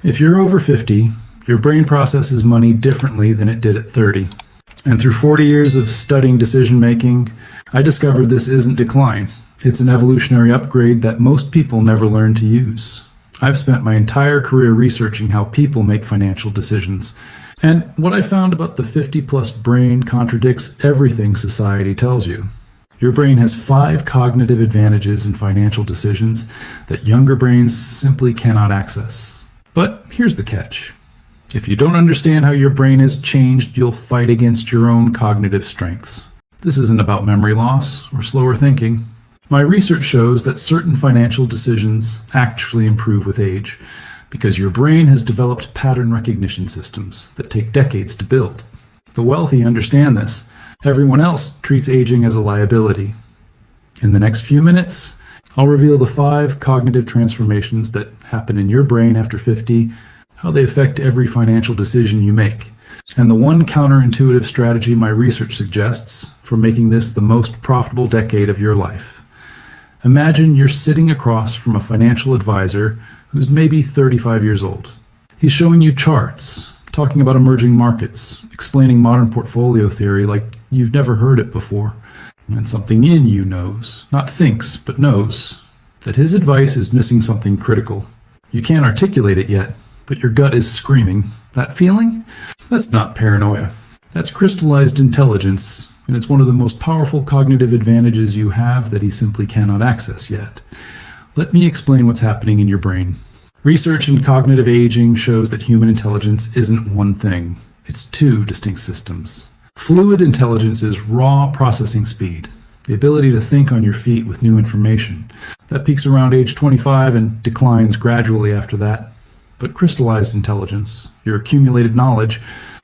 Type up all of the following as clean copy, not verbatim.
If you're over 50, your brain processes money differently than it did at 30. And through 40 years of studying decision-making, I discovered this isn't decline. It's an evolutionary upgrade that most people never learn to use. I've spent my entire career researching how people make financial decisions. And what I found about the 50-plus brain contradicts everything society tells you. Your brain has 5 cognitive advantages in financial decisions that younger brains simply cannot access. But here's the catch. If you don't understand how your brain has changed, you'll fight against your own cognitive strengths. This isn't about memory loss or slower thinking. My research shows that certain financial decisions actually improve with age because your brain has developed pattern recognition systems that take decades to build. The wealthy understand this. Everyone else treats aging as a liability. In the next few minutes, I'll reveal the 5 cognitive transformations that happen in your brain after 50, how they affect every financial decision you make, and the one counterintuitive strategy my research suggests for making this the most profitable decade of your life. Imagine you're sitting across from a financial advisor who's maybe 35 years old. He's showing you charts, talking about emerging markets, explaining modern portfolio theory like you've never heard it before. And something in you knows, not thinks, but knows, that his advice is missing something critical. You can't articulate it yet, but your gut is screaming. That feeling? That's not paranoia. That's crystallized intelligence, and it's one of the most powerful cognitive advantages you have that he simply cannot access yet. Let me explain what's happening in your brain. Research in cognitive aging shows that human intelligence isn't one thing. It's 2 distinct systems. Fluid intelligence is raw processing speed, the ability to think on your feet with new information. That peaks around age 25 and declines gradually after that. But crystallized intelligence, your accumulated knowledge,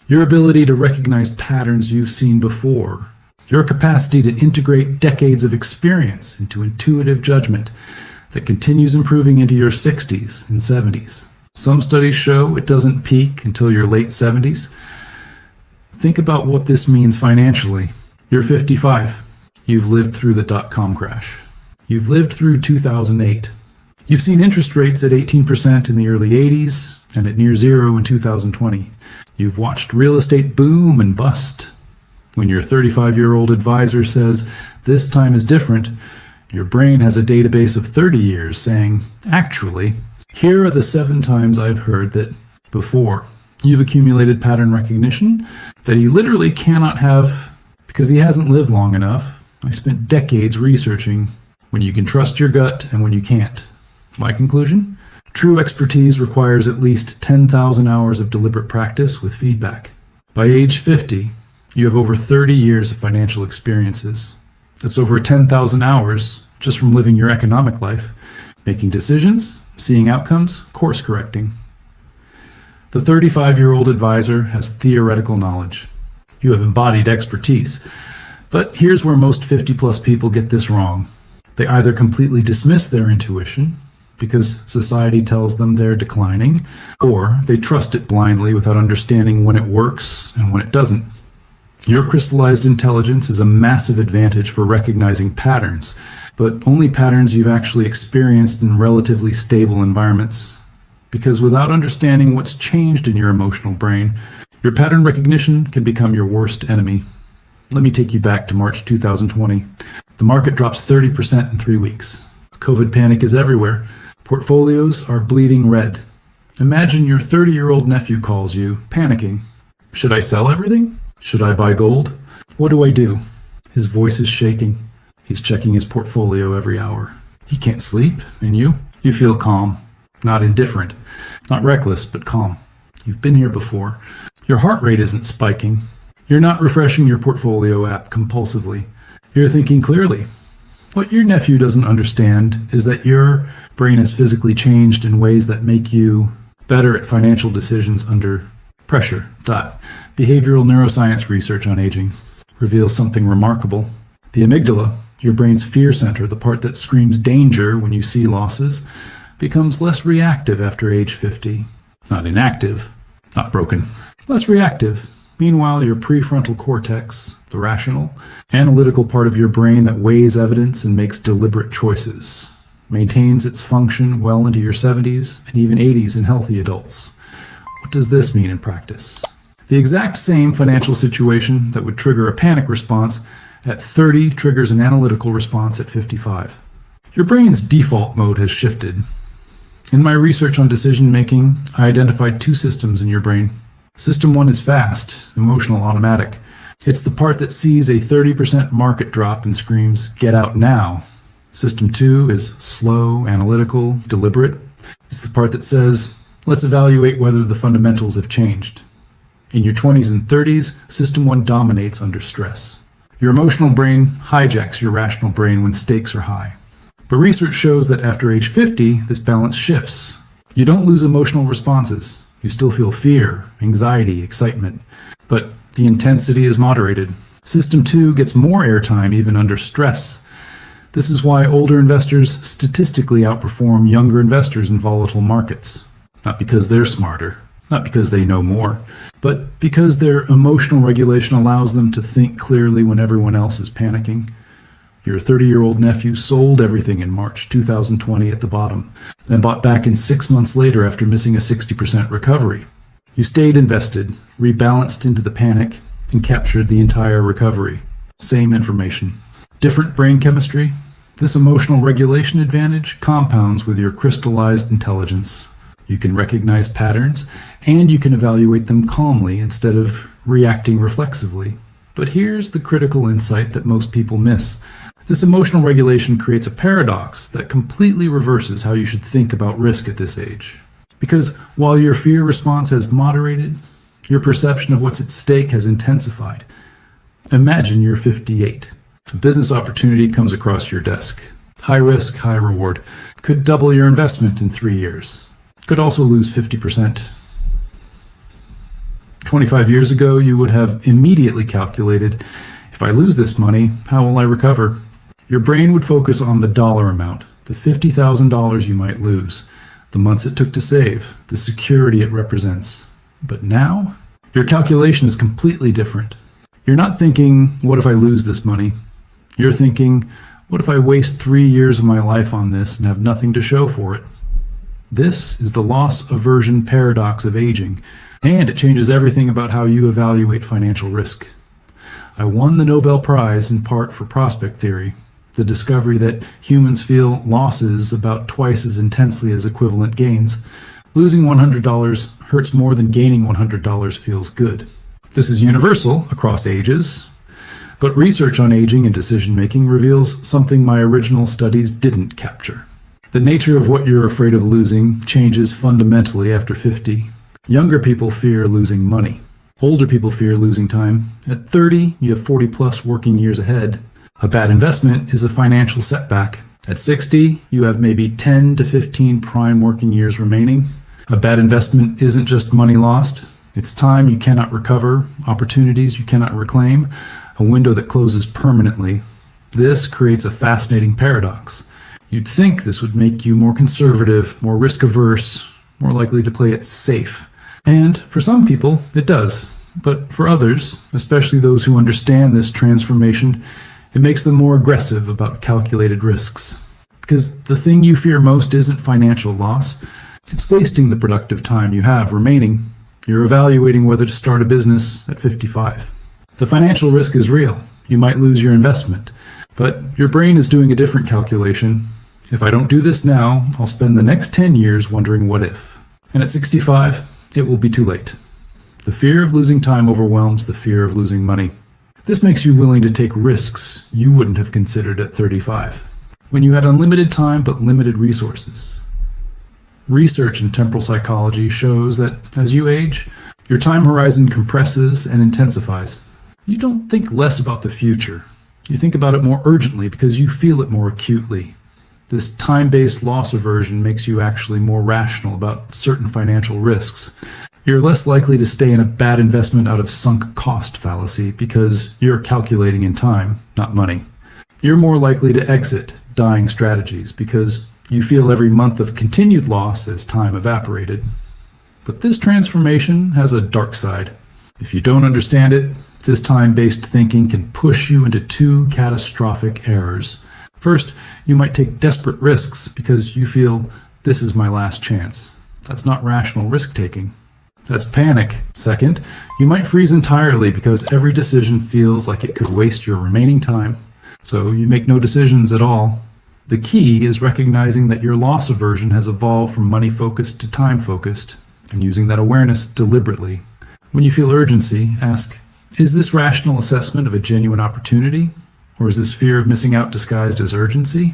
your ability to recognize patterns you've seen before, your capacity to integrate decades of experience into intuitive judgment that continues improving into your 60s and 70s. Some studies show it doesn't peak until your late 70s. Think about what this means financially. You're 55. You've lived through the dot-com crash. You've lived through 2008. You've seen interest rates at 18% in the early 80s and at near zero in 2020. You've watched real estate boom and bust. When your 35-year-old advisor says, "This time is different," your brain has a database of 30 years saying, "Actually, here are the 7 times I've heard that before." You've accumulated pattern recognition that he literally cannot have because he hasn't lived long enough. I spent decades researching when you can trust your gut and when you can't. My conclusion? True expertise requires at least 10,000 hours of deliberate practice with feedback. By age 50, you have over 30 years of financial experiences. That's over 10,000 hours just from living your economic life, making decisions, seeing outcomes, course correcting. The 35-year-old advisor has theoretical knowledge. You have embodied expertise. But here's where most 50-plus people get this wrong. They either completely dismiss their intuition because society tells them they're declining, or they trust it blindly without understanding when it works and when it doesn't. Your crystallized intelligence is a massive advantage for recognizing patterns, but only patterns you've actually experienced in relatively stable environments. Because without understanding what's changed in your emotional brain, your pattern recognition can become your worst enemy. Let me take you back to March 2020. The market drops 30% in 3 weeks. COVID panic is everywhere. Portfolios are bleeding red. Imagine your 30-year-old nephew calls you, panicking. Should I sell everything? Should I buy gold? What do I do? His voice is shaking. He's checking his portfolio every hour. He can't sleep, and you? You feel calm. Not indifferent. Not reckless, but calm. You've been here before. Your heart rate isn't spiking. You're not refreshing your portfolio app compulsively. You're thinking clearly. What your nephew doesn't understand is that your brain has physically changed in ways that make you better at financial decisions under pressure. Behavioral neuroscience research on aging reveals something remarkable. The amygdala, your brain's fear center, the part that screams danger when you see losses, becomes less reactive after age 50. Not inactive, not broken, less reactive. Meanwhile, your prefrontal cortex, the rational, analytical part of your brain that weighs evidence and makes deliberate choices, maintains its function well into your 70s and even 80s in healthy adults. What does this mean in practice? The exact same financial situation that would trigger a panic response at 30 triggers an analytical response at 55. Your brain's default mode has shifted. In my research on decision making, I identified two systems in your brain. System 1 is fast, emotional, automatic. It's the part that sees a 30% market drop and screams, "Get out now." System 2 is slow, analytical, deliberate. It's the part that says, "Let's evaluate whether the fundamentals have changed." In your 20s and 30s, System 1 dominates under stress. Your emotional brain hijacks your rational brain when stakes are high. But research shows that after age 50, this balance shifts. You don't lose emotional responses. You still feel fear, anxiety, excitement, but the intensity is moderated. System 2 gets more airtime even under stress. This is why older investors statistically outperform younger investors in volatile markets. Not because they're smarter, not because they know more, but because their emotional regulation allows them to think clearly when everyone else is panicking. Your 30-year-old nephew sold everything in March 2020 at the bottom, then bought back in 6 months later after missing a 60% recovery. You stayed invested, rebalanced into the panic, and captured the entire recovery. Same information. Different brain chemistry. This emotional regulation advantage compounds with your crystallized intelligence. You can recognize patterns, and you can evaluate them calmly instead of reacting reflexively. But here's the critical insight that most people miss. This emotional regulation creates a paradox that completely reverses how you should think about risk at this age. Because while your fear response has moderated, your perception of what's at stake has intensified. Imagine you're 58. A business opportunity comes across your desk. High risk, high reward. Could double your investment in 3 years. Could also lose 50%. 25 years ago, you would have immediately calculated, if I lose this money, how will I recover? Your brain would focus on the dollar amount, the $50,000 you might lose, the months it took to save, the security it represents. But now, your calculation is completely different. You're not thinking, what if I lose this money? You're thinking, what if I waste 3 years of my life on this and have nothing to show for it? This is the loss aversion paradox of aging, and it changes everything about how you evaluate financial risk. I won the Nobel Prize in part for prospect theory, the discovery that humans feel losses about twice as intensely as equivalent gains. Losing $100 hurts more than gaining $100 feels good. This is universal across ages, but research on aging and decision-making reveals something my original studies didn't capture. The nature of what you're afraid of losing changes fundamentally after 50. Younger people fear losing money. Older people fear losing time. At 30, you have 40-plus working years ahead. A bad investment is a financial setback. At 60, you have maybe 10 to 15 prime working years remaining. A bad investment isn't just money lost. It's time you cannot recover, opportunities you cannot reclaim, a window that closes permanently. This creates a fascinating paradox. You'd think this would make you more conservative, more risk-averse, more likely to play it safe. And for some people, it does. But for others, especially those who understand this transformation, it makes them more aggressive about calculated risks. Because the thing you fear most isn't financial loss. It's wasting the productive time you have remaining. You're evaluating whether to start a business at 55. The financial risk is real. You might lose your investment. But your brain is doing a different calculation. If I don't do this now, I'll spend the next 10 years wondering what if. And at 65, it will be too late. The fear of losing time overwhelms the fear of losing money. This makes you willing to take risks you wouldn't have considered at 35, when you had unlimited time but limited resources. Research in temporal psychology shows that as you age, your time horizon compresses and intensifies. You don't think less about the future. You think about it more urgently because you feel it more acutely. This time-based loss aversion makes you actually more rational about certain financial risks. You're less likely to stay in a bad investment out of sunk cost fallacy because you're calculating in time, not money. You're more likely to exit dying strategies because you feel every month of continued loss as time evaporated. But this transformation has a dark side. If you don't understand it, this time-based thinking can push you into two catastrophic errors. First, you might take desperate risks because you feel this is my last chance. That's not rational risk-taking. That's panic. Second, you might freeze entirely because every decision feels like it could waste your remaining time, so you make no decisions at all. The key is recognizing that your loss aversion has evolved from money-focused to time-focused, and using that awareness deliberately. When you feel urgency, ask, is this rational assessment of a genuine opportunity, or is this fear of missing out disguised as urgency?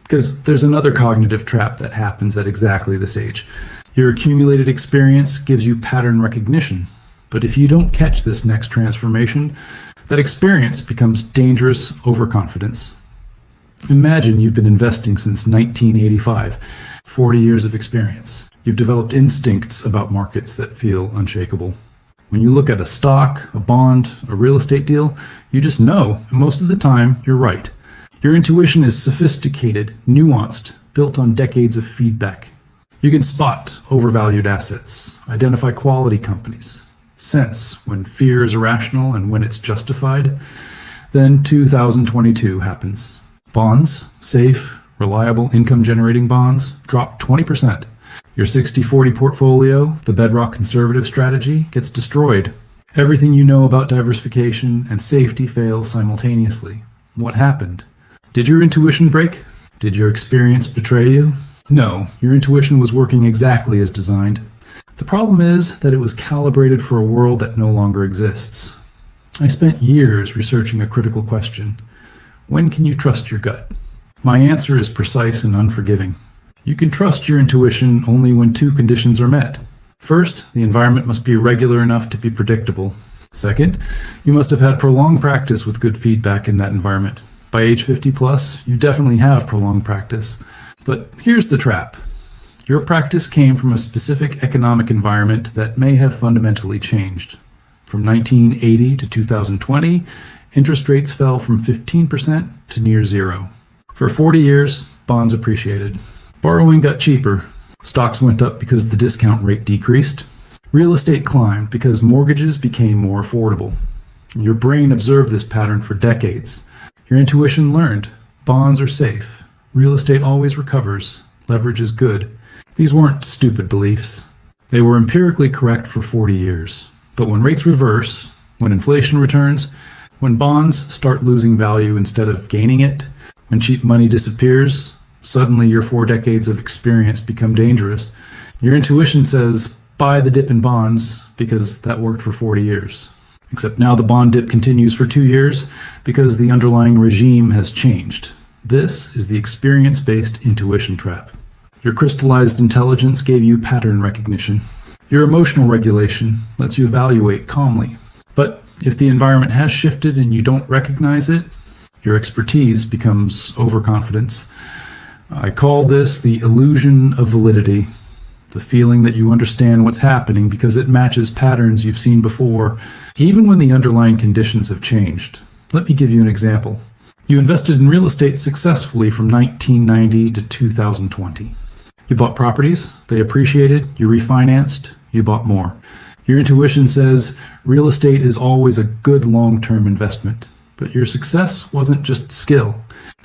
Because there's another cognitive trap that happens at exactly this age. Your accumulated experience gives you pattern recognition, but if you don't catch this next transformation, that experience becomes dangerous overconfidence. Imagine you've been investing since 1985, 40 years of experience. You've developed instincts about markets that feel unshakable. When you look at a stock, a bond, a real estate deal, you just know, and most of the time, you're right. Your intuition is sophisticated, nuanced, built on decades of feedback. You can spot overvalued assets, identify quality companies, sense when fear is irrational and when it's justified. Then 2022 happens. Bonds, safe, reliable income-generating bonds, drop 20%. Your 60-40 portfolio, the bedrock conservative strategy, gets destroyed. Everything you know about diversification and safety fails simultaneously. What happened? Did your intuition break? Did your experience betray you? No, your intuition was working exactly as designed. The problem is that it was calibrated for a world that no longer exists. I spent years researching a critical question. When can you trust your gut? My answer is precise and unforgiving. You can trust your intuition only when two conditions are met. First, the environment must be regular enough to be predictable. Second, you must have had prolonged practice with good feedback in that environment. By age 50 plus, you definitely have prolonged practice. But here's the trap. Your practice came from a specific economic environment that may have fundamentally changed. From 1980 to 2020, interest rates fell from 15% to near zero. For 40 years, bonds appreciated. Borrowing got cheaper. Stocks went up because the discount rate decreased. Real estate climbed because mortgages became more affordable. Your brain observed this pattern for decades. Your intuition learned. Bonds are safe. Real estate always recovers. Leverage is good. These weren't stupid beliefs. They were empirically correct for 40 years. But when rates reverse, when inflation returns, when bonds start losing value instead of gaining it, when cheap money disappears, suddenly your 4 decades of experience become dangerous. Your intuition says, buy the dip in bonds because that worked for 40 years. Except now the bond dip continues for 2 years because the underlying regime has changed. This is the experience-based intuition trap. Your crystallized intelligence gave you pattern recognition. Your emotional regulation lets you evaluate calmly. But if the environment has shifted and you don't recognize it, your expertise becomes overconfidence. I call this the illusion of validity, the feeling that you understand what's happening because it matches patterns you've seen before, even when the underlying conditions have changed. Let me give you an example. You invested in real estate successfully from 1990 to 2020. You bought properties, they appreciated, you refinanced, you bought more. Your intuition says real estate is always a good long-term investment, but your success wasn't just skill.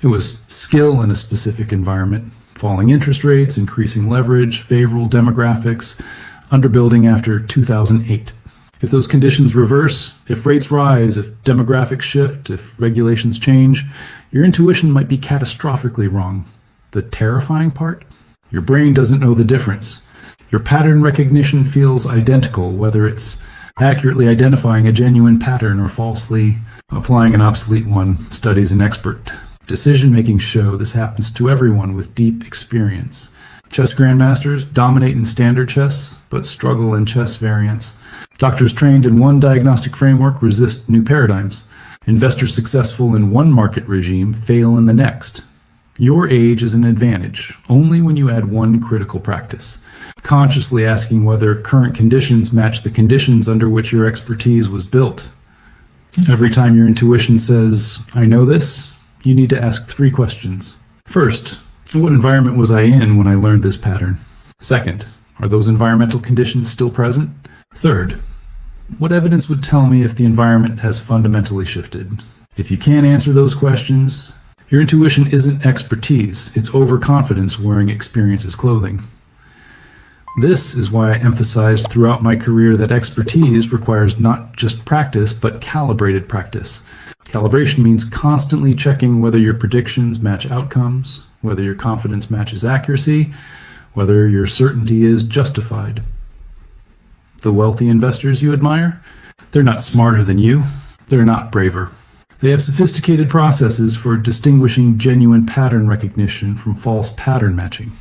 It was skill in a specific environment. Falling interest rates, increasing leverage, favorable demographics, underbuilding after 2008. If those conditions reverse, if rates rise, if demographics shift, if regulations change, your intuition might be catastrophically wrong. The terrifying part? Your brain doesn't know the difference. Your pattern recognition feels identical, whether it's accurately identifying a genuine pattern or falsely applying an obsolete one, studies an expert. Decision-making show this happens to everyone with deep experience. Chess grandmasters dominate in standard chess, but struggle in chess variants. Doctors trained in one diagnostic framework resist new paradigms. Investors successful in one market regime fail in the next. Your age is an advantage only when you add one critical practice, consciously asking whether current conditions match the conditions under which your expertise was built. Every time your intuition says, I know this, you need to ask 3 questions. First, what environment was I in when I learned this pattern? Second, are those environmental conditions still present? Third, what evidence would tell me if the environment has fundamentally shifted? If you can't answer those questions, Your intuition isn't expertise, it's overconfidence wearing experience as clothing. This is why I emphasized throughout my career that expertise requires not just practice, but calibrated practice. Calibration means constantly checking whether your predictions match outcomes, whether your confidence matches accuracy, whether your certainty is justified. The wealthy investors you admire, they're not smarter than you, they're not braver. They have sophisticated processes for distinguishing genuine pattern recognition from false pattern matching.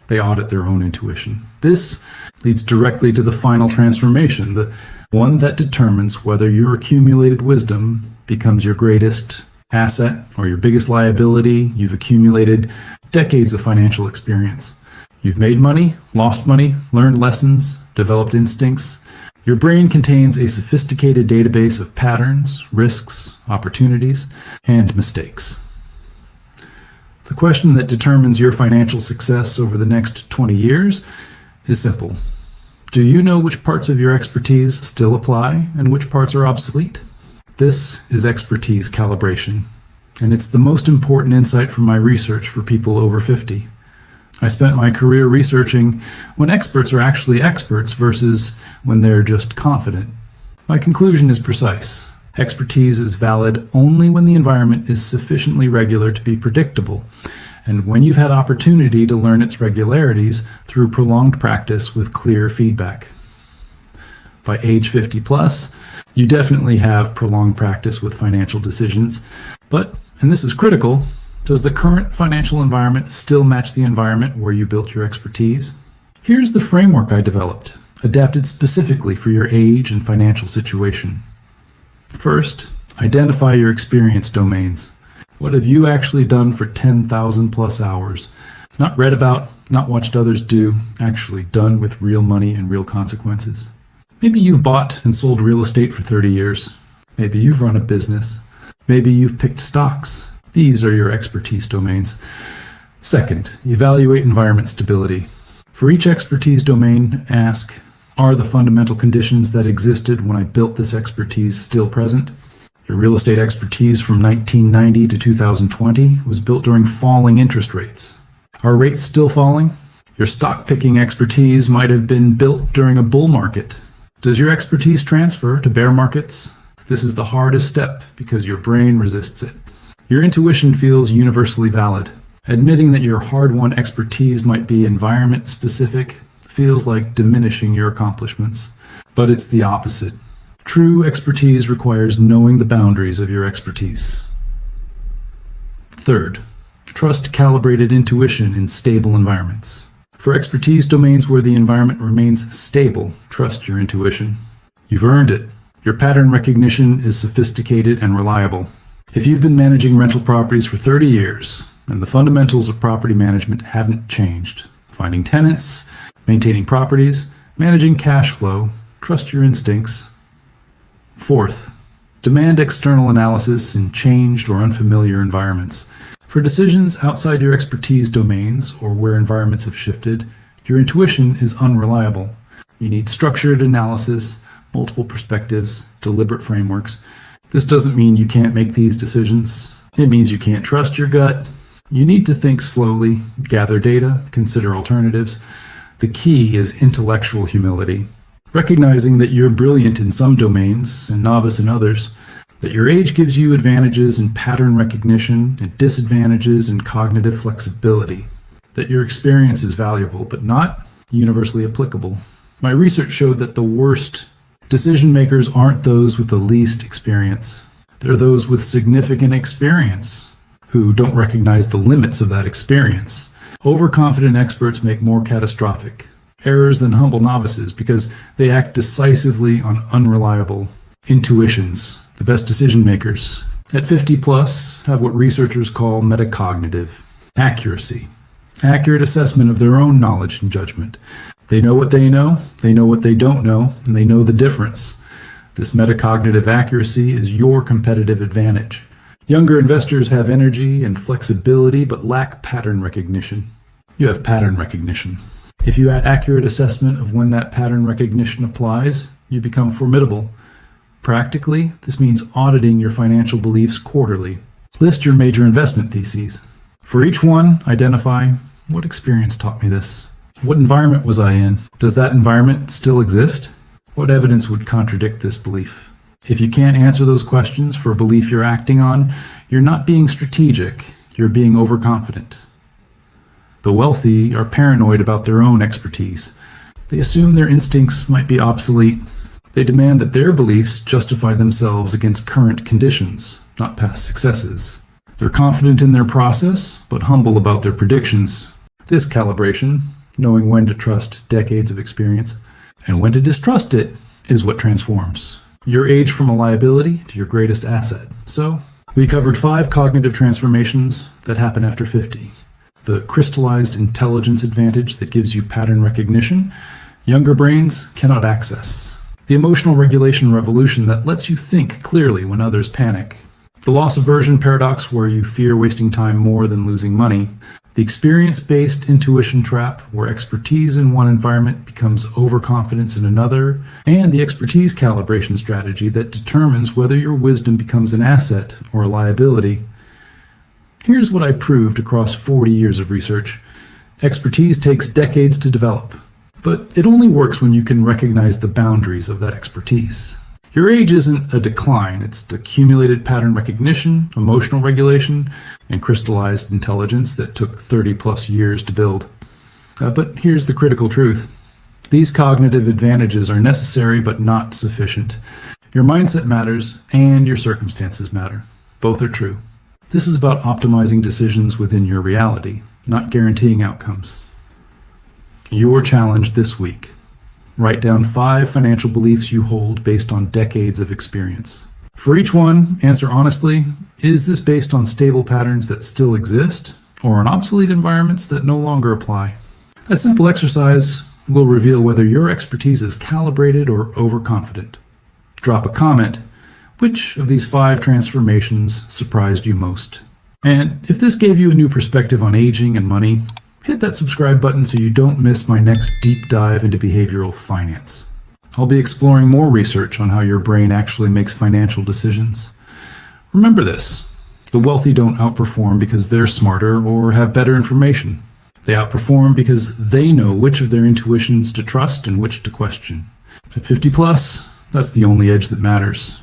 They audit their own intuition. This leads directly to the final transformation, the one that determines whether your accumulated wisdom becomes your greatest asset or your biggest liability. You've accumulated decades of financial experience. You've made money, lost money, learned lessons, developed instincts. Your brain contains a sophisticated database of patterns, risks, opportunities, and mistakes. The question that determines your financial success over the next 20 years is simple. Do you know which parts of your expertise still apply and which parts are obsolete? This is expertise calibration, and it's the most important insight from my research for people over 50. I spent my career researching when experts are actually experts versus when they're just confident. My conclusion is precise. Expertise is valid only when the environment is sufficiently regular to be predictable, and when you've had opportunity to learn its regularities through prolonged practice with clear feedback. By age 50 plus, you definitely have prolonged practice with financial decisions, but, and this is critical, does the current financial environment still match the environment where you built your expertise? Here's the framework I developed, adapted specifically for your age and financial situation. First, identify your experience domains. What have you actually done for 10,000 plus hours? Not read about, not watched others do, actually done with real money and real consequences. Maybe you've bought and sold real estate for 30 years. Maybe you've run a business. Maybe you've picked stocks. These are your expertise domains. Second, evaluate environment stability. For each expertise domain, ask, are the fundamental conditions that existed when I built this expertise still present? Your real estate expertise from 1990 to 2020 was built during falling interest rates. Are rates still falling? Your stock picking expertise might have been built during a bull market. Does your expertise transfer to bear markets? This is the hardest step because your brain resists it. Your intuition feels universally valid. Admitting that your hard-won expertise might be environment-specific feels like diminishing your accomplishments, but it's the opposite. True expertise requires knowing the boundaries of your expertise. Third, trust calibrated intuition in stable environments. For expertise domains where the environment remains stable, trust your intuition. You've earned it. Your pattern recognition is sophisticated and reliable. If you've been managing rental properties for 30 years, and the fundamentals of property management haven't changed, finding tenants, maintaining properties, managing cash flow, trust your instincts. Fourth, demand external analysis in changed or unfamiliar environments. For decisions outside your expertise domains or where environments have shifted, your intuition is unreliable. You need structured analysis, multiple perspectives, deliberate frameworks. This doesn't mean you can't make these decisions. It means you can't trust your gut. You need to think slowly, gather data, consider alternatives. The key is intellectual humility, recognizing that you're brilliant in some domains and novice in others, that your age gives you advantages in pattern recognition and disadvantages in cognitive flexibility, that your experience is valuable but not universally applicable. My research showed that the worst decision makers aren't those with the least experience. They're those with significant experience who don't recognize the limits of that experience. Overconfident experts make more catastrophic errors than humble novices because they act decisively on unreliable intuitions. The best decision makers at 50 plus have what researchers call metacognitive accuracy, accurate assessment of their own knowledge and judgment. They know what they know what they don't know, and they know the difference. This metacognitive accuracy is your competitive advantage. Younger investors have energy and flexibility but lack pattern recognition. You have pattern recognition. If you add accurate assessment of when that pattern recognition applies, you become formidable. Practically, this means auditing your financial beliefs quarterly. List your major investment theses. For each one, identify what experience taught me this. What environment was I in? Does that environment still exist? What evidence would contradict this belief? If you can't answer those questions for a belief you're acting on, you're not being strategic, you're being overconfident. The wealthy are paranoid about their own expertise. They assume their instincts might be obsolete. They demand that their beliefs justify themselves against current conditions, not past successes. They're confident in their process, but humble about their predictions. This calibration, knowing when to trust decades of experience and when to distrust it, is what transforms your age from a liability to your greatest asset. So, we covered 5 cognitive transformations that happen after 50. The crystallized intelligence advantage that gives you pattern recognition, younger brains cannot access. The emotional regulation revolution that lets you think clearly when others panic. The loss aversion paradox where you fear wasting time more than losing money. The experience-based intuition trap where expertise in one environment becomes overconfidence in another. And the expertise calibration strategy that determines whether your wisdom becomes an asset or a liability. Here's what I proved across 40 years of research. Expertise takes decades to develop, but it only works when you can recognize the boundaries of that expertise. Your age isn't a decline, it's accumulated pattern recognition, emotional regulation, and crystallized intelligence that took 30 plus years to build. But here's the critical truth. These cognitive advantages are necessary but not sufficient. Your mindset matters and your circumstances matter. Both are true. This is about optimizing decisions within your reality, not guaranteeing outcomes. Your challenge this week. Write down 5 financial beliefs you hold based on decades of experience. For each one, answer honestly, is this based on stable patterns that still exist, or on obsolete environments that no longer apply? A simple exercise will reveal whether your expertise is calibrated or overconfident. Drop a comment. Which of these 5 transformations surprised you most? And if this gave you a new perspective on aging and money, hit that subscribe button so you don't miss my next deep dive into behavioral finance. I'll be exploring more research on how your brain actually makes financial decisions. Remember this, the wealthy don't outperform because they're smarter or have better information. They outperform because they know which of their intuitions to trust and which to question. At 50 plus, that's the only edge that matters.